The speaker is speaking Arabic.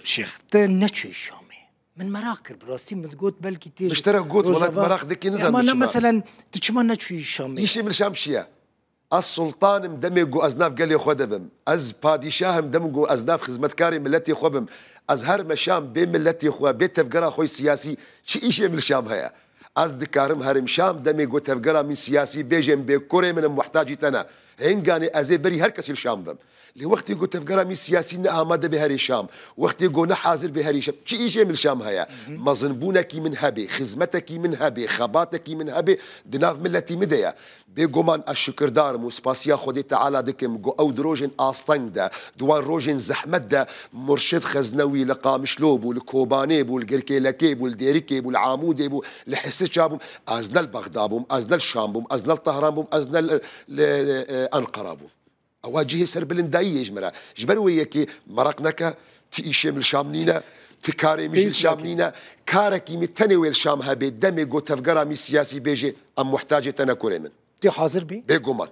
شيخ نتشوي الشامي من مراكر براستي من تقول بلكي تيجي مشترك قوت ولا مراك ذكي نزل انا مثلا تشمنا نتشوي الشامي يشي من الشام شيا السلطان مدمجو ازناف قال لي خدبم از بادشاه مدمجو ازناف خدمتكاري ملتي خبم ازهر مشام بين ملتي خوا بيت تفقرا خوي سياسي شي من الشام هيا از دكارم هرم شام دمجو تفقرا من سياسي بيجم بكوري من محتاجي تنا هنغاني ازي بري هركسي الشام دم لوقت يقول تفقرا من سياسيين آماده بهري الشام وقت يقول نحاضر بهري الشام شي من الشام هيا مظنبونك من هبي خدمتك من هبي خباتك من هبي دناف ملتي مديا بيقومان الشكر دارم وسباسيا خودي تعالى دكم جو او دروجن آستنگ دا دوان روجن زحمت دا مرشد خزنوي لقام شلوب والكوبانيب والقركيلكيب والديركيب والعاموديب لحسد شابهم ازنا البغدادهم ازنا الشامبهم ازنا الطهرانبهم ازنا انقرابهم اواجهي سربلن دايج مرا جبرويكي مرقنك تيشي من الشامنينا تكاري مش الشامنينا كاركي متنوي الشام هبي دمي جو تفقرا مي سياسي بيجي ام محتاجه تنكوري من دي حاضر بي بيقومان